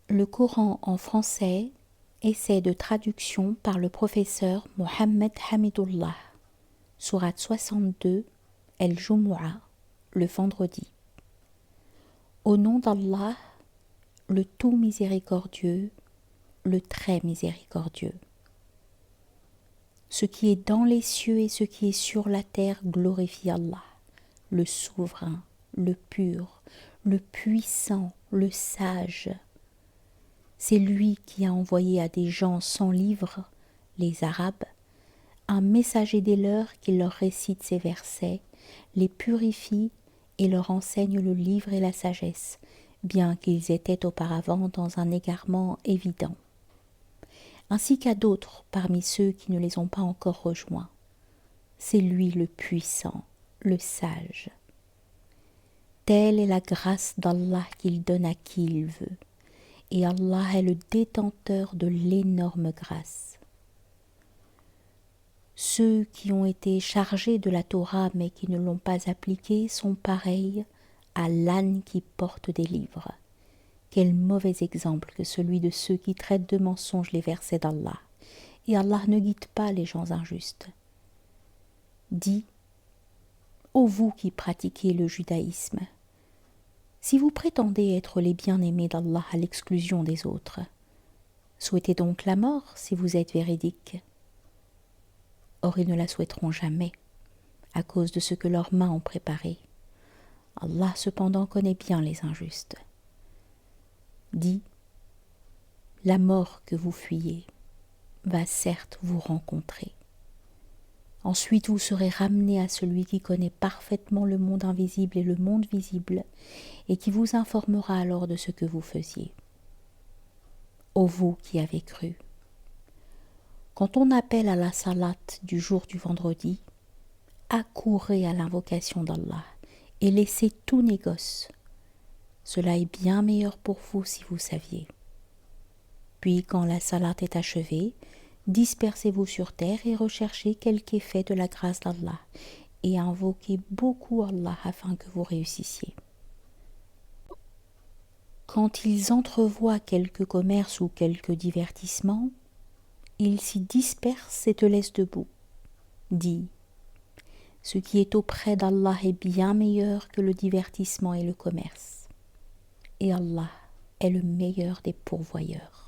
Le Coran en français, essai de traduction par le professeur Mohammed Hamidullah, sourate 62, El-Jumu'ah, le vendredi. Au nom d'Allah, le tout miséricordieux, le très miséricordieux. Ce qui est dans les cieux et ce qui est sur la terre glorifie Allah, le souverain, le pur, le puissant, le sage. C'est lui qui a envoyé à des gens sans livre, les Arabes, un messager des leurs qui leur récite ces versets, les purifie et leur enseigne le livre et la sagesse, bien qu'ils étaient auparavant dans un égarement évident, ainsi qu'à d'autres parmi ceux qui ne les ont pas encore rejoints. C'est lui le puissant, le sage. Telle est la grâce d'Allah qu'il donne à qui il veut, et Allah est le détenteur de l'énorme grâce. Ceux qui ont été chargés de la Torah mais qui ne l'ont pas appliquée sont pareils à l'âne qui porte des livres. Quel mauvais exemple que celui de ceux qui traitent de mensonges les versets d'Allah. Et Allah ne guide pas les gens injustes. Dis, ô vous qui pratiquez le judaïsme, si vous prétendez être les bien-aimés d'Allah à l'exclusion des autres, souhaitez donc la mort si vous êtes véridiques. Or ils ne la souhaiteront jamais, à cause de ce que leurs mains ont préparé. Allah cependant connaît bien les injustes. Dis, la mort que vous fuyez va certes vous rencontrer. Ensuite vous serez ramenés à celui qui connaît parfaitement le monde invisible et le monde visible, et qui vous informera alors de ce que vous faisiez. Ô vous qui avez cru, quand on appelle à la salate du jour du vendredi, accourez à l'invocation d'Allah et laissez tout négoce. Cela est bien meilleur pour vous si vous saviez. Puis quand la salate est achevée, dispersez-vous sur terre et recherchez quelque effet de la grâce d'Allah et invoquez beaucoup Allah afin que vous réussissiez. Quand ils entrevoient quelque commerce ou quelque divertissement, ils s'y dispersent et te laissent debout. Dis, ce qui est auprès d'Allah est bien meilleur que le divertissement et le commerce. Et Allah est le meilleur des pourvoyeurs.